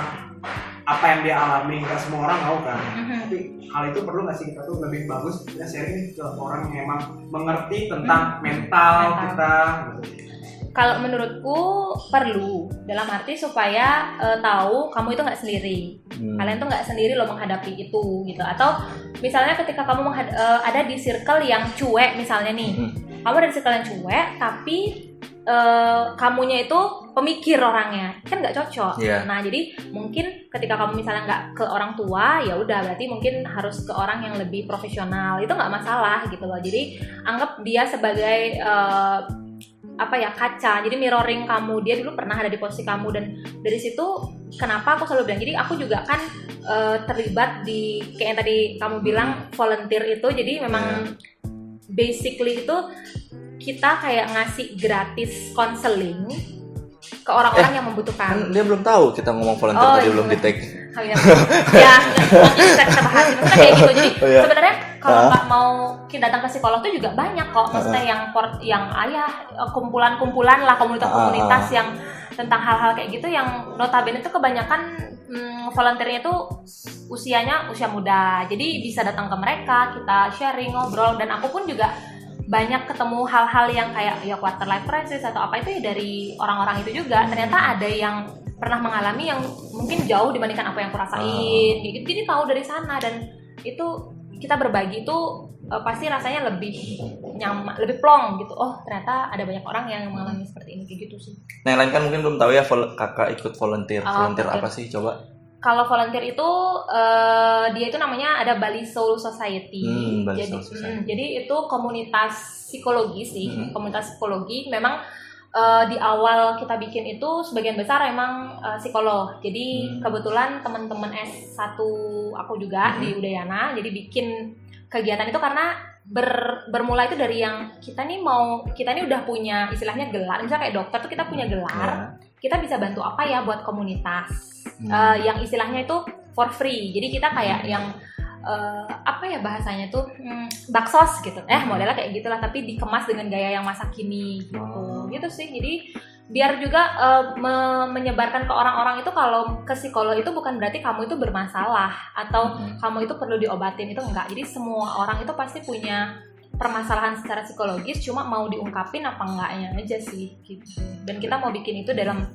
apa yang dia alami, nggak semua orang mau kan. Tapi hal itu perlu nggak sih kita tuh lebih bagus kita sharing ke orang yang emang mengerti tentang mental kita gitu. Kalau menurutku perlu, dalam arti supaya tahu kamu itu nggak sendiri. Kalian tuh nggak sendiri loh menghadapi itu gitu. Atau misalnya ketika kamu ada di circle yang cuek misalnya nih, kamu ada di circle yang cuek tapi kamunya itu pemikir orangnya, kan nggak cocok. Nah jadi mungkin ketika kamu misalnya nggak ke orang tua, ya udah berarti mungkin harus ke orang yang lebih profesional, itu nggak masalah gitu loh. Jadi anggap dia sebagai kaca, jadi mirroring kamu, dia dulu pernah ada di posisi kamu, dan dari situ kenapa aku selalu bilang, jadi aku juga kan terlibat di kayak yang tadi kamu bilang volunteer itu, jadi memang basically itu kita kayak ngasih gratis konseling ke orang-orang yang membutuhkan. Kan dia belum tahu kita ngomong volunteer tadi, belum di tag. Ya, nanti kita bahas. Maksudnya kayak gitu. Jadi sebenarnya kalau nggak mau kita datang ke psikolog tuh juga banyak kok. Maksudnya yang kumpulan-kumpulan lah, komunitas-komunitas yang tentang hal-hal kayak gitu, yang notabene itu kebanyakan volunteernya tuh usianya usia muda. Jadi bisa datang ke mereka, kita sharing, ngobrol, dan aku pun juga banyak ketemu hal-hal yang kayak ya quarter life crisis atau apa itu ya dari orang-orang itu juga. Ternyata ada yang pernah mengalami yang mungkin jauh dibandingkan apa yang aku rasain gitu. Jadi tahu dari sana, dan itu kita berbagi itu pasti rasanya lebih nyaman, lebih plong gitu. Oh ternyata ada banyak orang yang mengalami seperti ini, kayak gitu sih. Nah yang lain kan mungkin belum tahu ya, kakak ikut volunteer. Volunteer apa sih, coba? Kalau volunteer itu dia itu namanya ada Bali Soul Society. Jadi itu komunitas psikologi sih, komunitas psikologi. Memang di awal kita bikin itu sebagian besar emang psikolog. Jadi kebetulan teman-teman S1 aku juga di Udayana, jadi bikin kegiatan itu karena bermula itu dari yang kita nih udah punya istilahnya gelar. Misalnya kayak dokter tuh kita punya gelar, kita bisa bantu apa ya buat komunitas. Yang istilahnya itu for free. Jadi kita kayak yang bahasanya tuh baksos gitu. Modelnya kayak gitulah, tapi dikemas dengan gaya yang masa kini gitu. Gitu sih. Jadi biar juga menyebarkan ke orang-orang itu kalau ke psikolog itu bukan berarti kamu itu bermasalah atau kamu itu perlu diobatin, itu enggak. Jadi semua orang itu pasti punya permasalahan secara psikologis, cuma mau diungkapin apa enggaknya aja sih gitu. Dan kita mau bikin itu dalam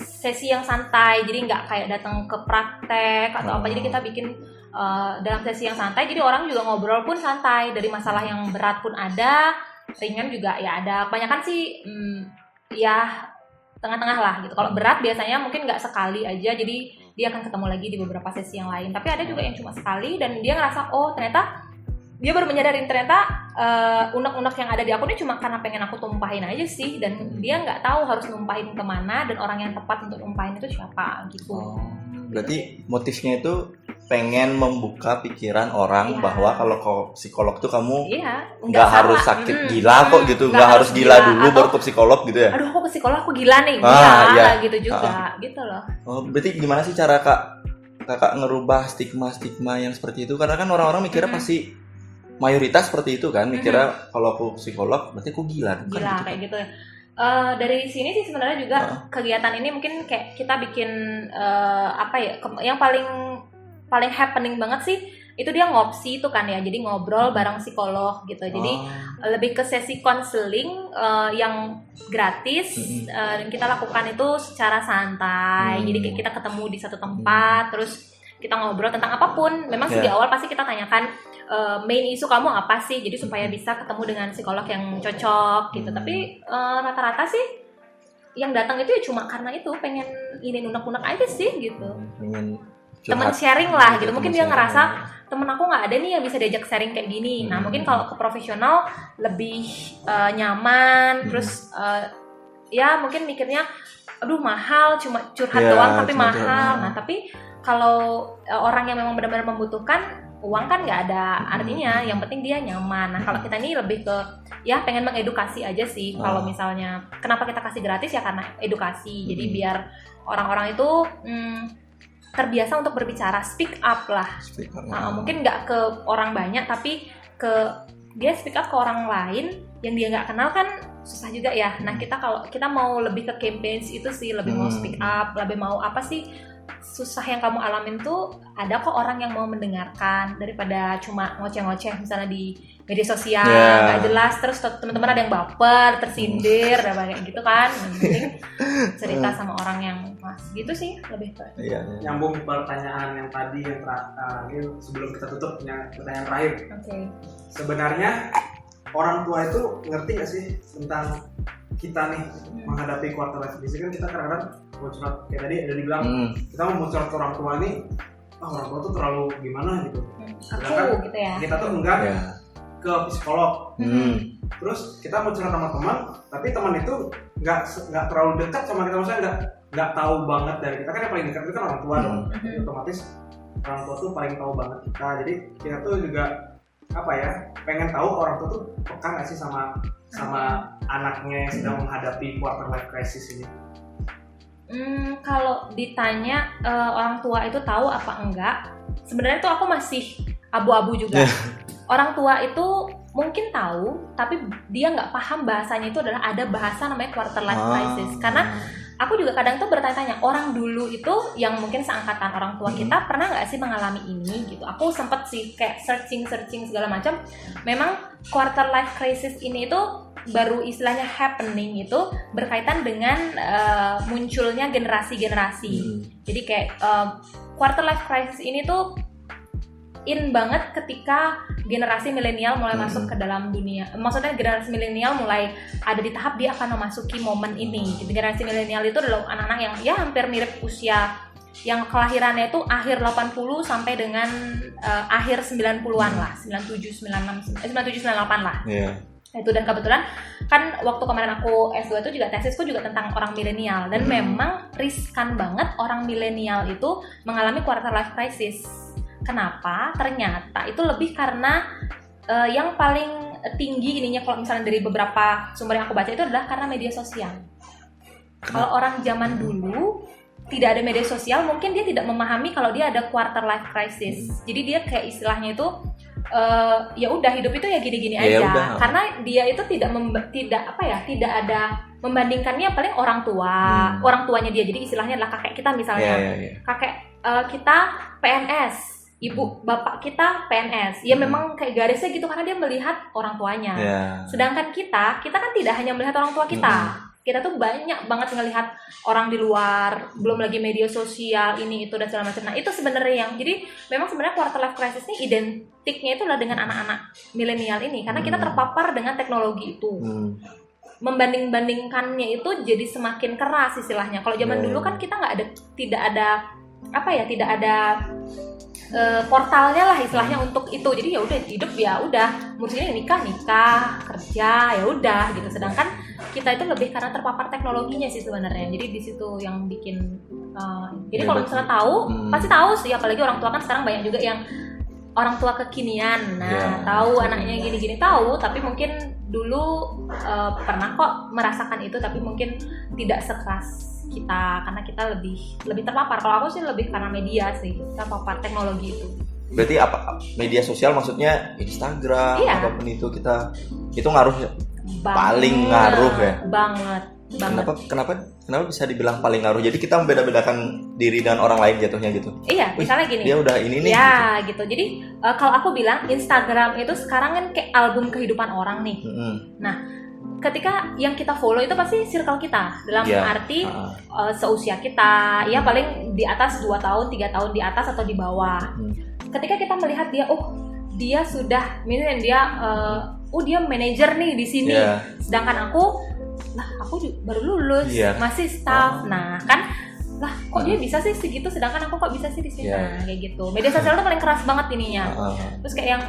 sesi yang santai, jadi nggak kayak datang ke praktek atau apa. Jadi kita bikin dalam sesi yang santai, jadi orang juga ngobrol pun santai, dari masalah yang berat pun ada, ringan juga ya ada. Kebanyakan sih ya tengah-tengah lah gitu. Kalau berat biasanya mungkin nggak sekali aja, jadi dia akan ketemu lagi di beberapa sesi yang lain. Tapi ada juga yang cuma sekali, dan dia ngerasa oh ternyata dia baru menyadarin ternyata unek-unek yang ada di aku ini cuma karena pengen aku tumpahin aja sih, dan dia nggak tahu harus numpahin kemana dan orang yang tepat untuk numpahin itu siapa gitu. Berarti motifnya itu pengen membuka pikiran orang bahwa kalau ke psikolog tuh kamu nggak harus sakit gila kok gitu, nggak harus gila dulu baru ke psikolog gitu ya. Aku ke psikolog aku gila nih, gitu juga gitu loh. Berarti gimana sih cara kakak ngerubah stigma yang seperti itu? Karena kan orang-orang mikirnya pasti mayoritas seperti itu kan, mikirnya kalau aku psikolog berarti aku gila gitu kayak gitu ya. Dari sini sih sebenarnya juga kegiatan ini mungkin kayak kita bikin yang paling happening banget sih itu dia ngopsi itu kan ya, jadi ngobrol bareng psikolog gitu. Jadi lebih ke sesi konseling yang gratis, dan kita lakukan itu secara santai. Jadi kayak kita ketemu di satu tempat, terus kita ngobrol tentang apapun. Memang di awal pasti kita tanyakan main isu kamu apa sih, jadi supaya bisa ketemu dengan psikolog yang cocok gitu. Tapi rata-rata sih yang datang itu ya cuma karena itu pengen ini unek-unek aja sih gitu, temen sharing lah gitu. Mungkin dia ngerasa temen aku nggak ada nih yang bisa diajak sharing kayak gini. Nah mungkin kalau ke profesional lebih nyaman. Terus ya mungkin mikirnya aduh mahal, cuma curhat doang tapi mahal. Nah tapi kalau orang yang memang benar-benar membutuhkan, uang kan nggak ada artinya, yang penting dia nyaman. Nah kalau kita ini lebih ke ya pengen mengedukasi aja sih. Kalau misalnya kenapa kita kasih gratis ya karena edukasi. Jadi biar orang-orang itu terbiasa untuk berbicara, speak up lah. Mungkin nggak ke orang banyak, tapi dia speak up ke orang lain yang dia nggak kenal kan susah juga ya. Nah kita kalau kita mau lebih ke campaigns itu sih, lebih mau speak up, lebih mau apa sih susah yang kamu alamin tuh ada kok orang yang mau mendengarkan daripada cuma ngoceh-ngoceh misalnya di media sosial nggak jelas, terus teman-teman ada yang baper, tersindir, dan kayak gitu kan. Mending cerita sama orang yang pas gitu sih lebih ke. Nyambung pertanyaan yang tadi yang terakhir sebelum kita tutup, pertanyaan terakhir. Sebenarnya orang tua itu ngerti nggak sih tentang kita nih menghadapi quarter life crisis? Kan kita kadang-kadang mau curhat, kayak tadi udah dibilang kita mau curhat ke orang tua nih, orang tua tuh terlalu gimana gitu. Aku gitu ya. Kita tuh enggak ke psikolog. Terus kita mau curhat sama teman, tapi teman itu nggak terlalu dekat sama kita, maksudnya nggak tahu banget dari kita. Kan yang paling dekat itu kan orang tua dong. Jadi otomatis orang tua tuh paling tahu banget kita. Jadi kita tuh juga pengen tahu orang tua tuh peka nggak sih sama anaknya yang sedang menghadapi quarter life crisis ini. Kalau ditanya orang tua itu tahu apa enggak, sebenarnya tuh aku masih abu-abu juga. Orang tua itu mungkin tahu, tapi dia nggak paham bahasanya itu adalah ada bahasa namanya quarter life crisis. Karena aku juga kadang tuh bertanya-tanya, orang dulu itu yang mungkin seangkatan orang tua kita pernah nggak sih mengalami ini gitu. Aku sempet sih kayak searching segala macam. Memang quarter life crisis ini itu baru istilahnya happening itu berkaitan dengan munculnya generasi-generasi. Jadi kayak quarter life crisis ini tuh in banget ketika generasi milenial mulai masuk ke dalam dunia. Maksudnya generasi milenial mulai ada di tahap dia akan memasuki momen ini. Generasi milenial itu adalah anak-anak yang ya hampir mirip usia yang kelahirannya itu akhir 80 sampai dengan akhir 90-an lah, 97, 98 lah. Itu, dan kebetulan kan waktu kemarin aku S2 itu juga tesisku juga tentang orang milenial, dan memang riskan banget orang milenial itu mengalami quarter life crisis. Kenapa? Ternyata itu lebih karena yang paling tinggi ininya kalau misalnya dari beberapa sumber yang aku baca itu adalah karena media sosial. Kalau orang zaman dulu tidak ada media sosial, mungkin dia tidak memahami kalau dia ada quarter life crisis. Jadi dia kayak istilahnya itu ya udah hidup itu ya gini-gini aja. Udah. Karena dia itu tidak ada membandingkannya, paling orang tuanya dia. Jadi istilahnya adalah kakek kita misalnya. Kakek kita PNS. Ibu bapak kita PNS, ya memang kayak garisnya gitu karena dia melihat orang tuanya. Sedangkan kita kan tidak hanya melihat orang tua kita, kita tuh banyak banget ngelihat orang di luar, belum lagi media sosial ini itu dan segala macam. Nah itu sebenarnya yang jadi memang sebenarnya quarter life crisis ini identiknya itu adalah dengan anak-anak milenial ini, karena kita terpapar dengan teknologi itu. Membanding-bandingkannya itu jadi semakin keras istilahnya. Kalau zaman dulu kan kita tidak ada portalnya lah istilahnya untuk itu. Jadi ya udah hidup ya udah, musimnya nikah kerja ya udah gitu. Sedangkan kita itu lebih karena terpapar teknologinya sih sebenarnya. Jadi di situ yang bikin jadi kalau misalnya tahu pasti tahu sih, apalagi orang tua kan sekarang banyak juga yang orang tua kekinian. Tahu anaknya gini-gini tahu, tapi mungkin dulu pernah kok merasakan itu, tapi mungkin tidak sekeras kita karena kita lebih terpapar. Kalau aku sih lebih karena media sih, terpapar teknologi itu. Berarti apa media sosial maksudnya Instagram apapun itu itu ngaruh paling ngaruh ya? Banget. Kenapa bisa dibilang paling ngaruh? Jadi kita membeda-bedakan diri dan orang lain jatuhnya gitu. Iya, misalnya gini. Dia udah ini nih. Ya, gitu. Jadi kalau aku bilang Instagram itu sekarang kan kayak album kehidupan orang nih. Nah, ketika yang kita follow itu pasti circle kita, dalam arti seusia kita, ya paling di atas 2 tahun, 3 tahun di atas atau di bawah. Ketika kita melihat dia, dia sudah, misalnya dia manajer nih di sini, sedangkan aku baru lulus, masih staff. Nah kan, kok dia bisa sih segitu, sedangkan aku kok bisa sih di sini. Nah kayak gitu. Media sosial tuh paling keras banget ininya. Terus kayak yang,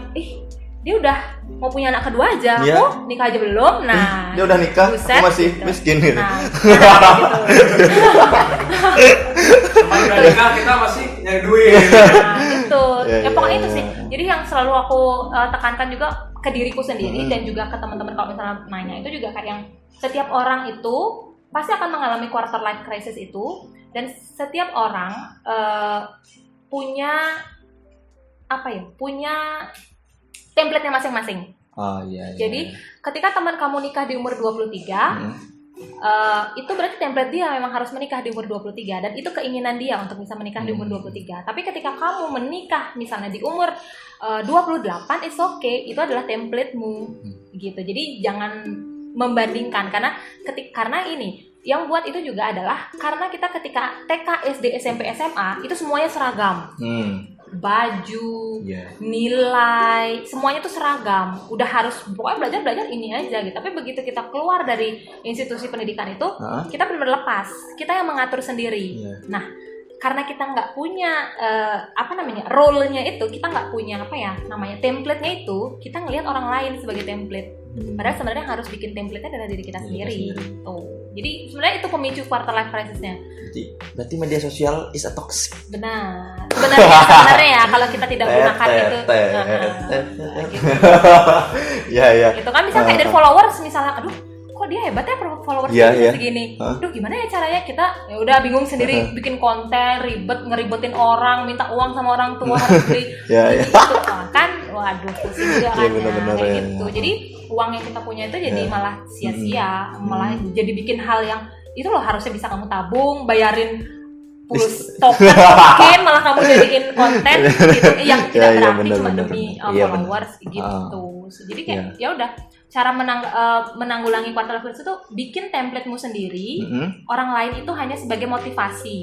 dia udah mau punya anak kedua aja, nikah aja belum. Nah, dia udah nikah, aku masih gitu. Miskin gitu. Nah, udah nikah kita masih nyari duit. Nah, gitu. Pokoknya itu sih. Jadi yang selalu aku tekankan juga ke diriku sendiri dan juga ke teman-teman kalau misalnya nanya, itu juga kayak yang setiap orang itu pasti akan mengalami quarter life crisis itu, dan setiap orang punya template-nya masing-masing. Jadi ketika teman kamu nikah di umur 23, itu berarti template dia memang harus menikah di umur 23 dan itu keinginan dia untuk bisa menikah di umur 23. Tapi ketika kamu menikah misalnya di umur 28, it's okay, itu adalah templatemu gitu. Jadi jangan membandingkan karena ini yang buat itu juga adalah karena kita ketika TK, SD, SMP, SMA itu semuanya seragam. Baju, nilai, semuanya tuh seragam. Udah harus pokoknya belajar ini aja gitu. Tapi begitu kita keluar dari institusi pendidikan itu, kita benar-benar lepas. Kita yang mengatur sendiri. Nah, karena kita nggak punya role-nya itu, kita nggak punya template-nya itu, kita ngelihat orang lain sebagai template. Padahal sebenarnya harus bikin template-nya dari diri kita sendiri. Tuh. Jadi sebenarnya itu pemicu quarter life crisis-nya. Berarti media sosial is a toxic. Benar. Sebenarnya ya kalau kita tidak gunakan itu. Ya. Itu kan bisa kayak dari followers misalnya, aduh kok dia hebat ya followersnya segini. Aduh gimana ya caranya, kita ya udah bingung sendiri bikin konten, ngeribetin orang, minta uang sama orang tua harus beli gitu kan. Waduh pusing juga kan kayak gitu. Jadi uang yang kita punya itu jadi malah sia-sia, malah jadi bikin hal yang itu loh harusnya bisa kamu tabung, bayarin pulse token mungkin malah kamu jadiin konten gitu yang tidak berarti cuma demi followers gitu. Jadi kayak ya udah cara menanggulangi quarter life crisis itu bikin templatemu sendiri, orang lain itu hanya sebagai motivasi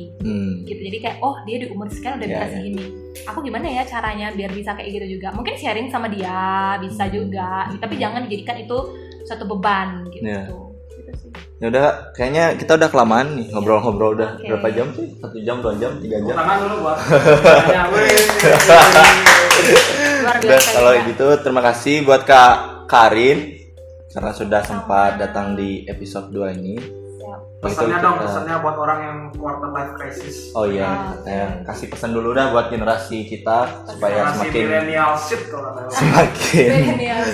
gitu. Jadi kayak dia di umur sekian udah bisa segini, aku gimana ya caranya biar bisa kayak gitu juga. Mungkin sharing sama dia bisa juga, tapi jangan dijadikan itu suatu beban gitu. Gitu sih. Ya udah, kayaknya kita udah kelamaan nih ngobrol-ngobrol udah berapa jam sih? 1 jam, 2 jam, 3 jam. Tangan dulu buat. Dan kalau gitu terima kasih buat Kak Karin karena sudah sempat datang di episode 2 ini. Pesannya buat orang yang quarter life crisis. Oh iya, kasih pesan dulu dah buat generasi kita supaya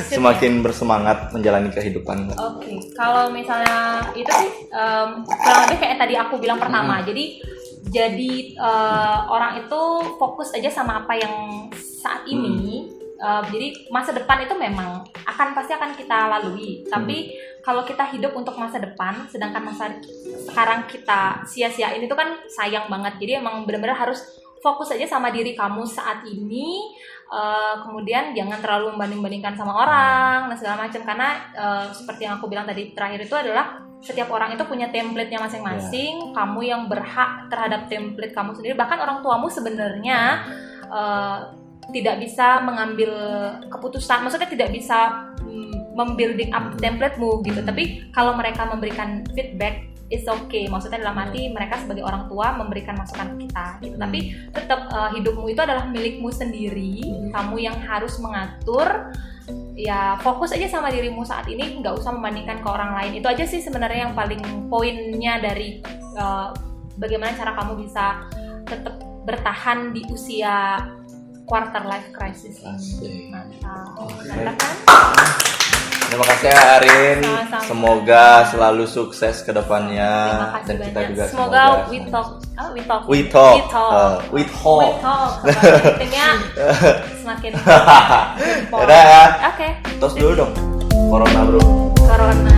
semakin bersemangat menjalani kehidupan. Oke, kalau misalnya itu sih kurang lebih kayak tadi aku bilang pertama. Jadi orang itu fokus aja sama apa yang saat ini. Jadi masa depan itu memang pasti akan kita lalui. Tapi kalau kita hidup untuk masa depan, sedangkan masa sekarang kita sia-siain itu kan sayang banget. Jadi emang benar-benar harus fokus aja sama diri kamu saat ini. Kemudian jangan terlalu membanding-bandingkan sama orang dan segala macam. Karena seperti yang aku bilang tadi terakhir itu adalah setiap orang itu punya template-nya masing-masing. Kamu yang berhak terhadap template kamu sendiri. Bahkan orang tuamu sebenarnya tidak bisa mengambil keputusan, maksudnya tidak bisa membuilding up template-mu gitu. Tapi kalau mereka memberikan feedback, it's okay. Maksudnya dalam arti mereka sebagai orang tua memberikan masukan ke kita gitu. Tapi tetap hidupmu itu adalah milikmu sendiri. Kamu yang harus mengatur. Ya fokus aja sama dirimu saat ini, nggak usah membandingkan ke orang lain. Itu aja sih sebenarnya yang paling poinnya dari bagaimana cara kamu bisa tetap bertahan di usia quarter life crisis ini. Mantap kan? Terima kasih Arin. Sama-sama. Semoga selalu sukses ke depannya dan kita banyak. juga semoga we talk. Intinya semakin udah ya. Oke. Tos dulu dong. Corona bro. Corona.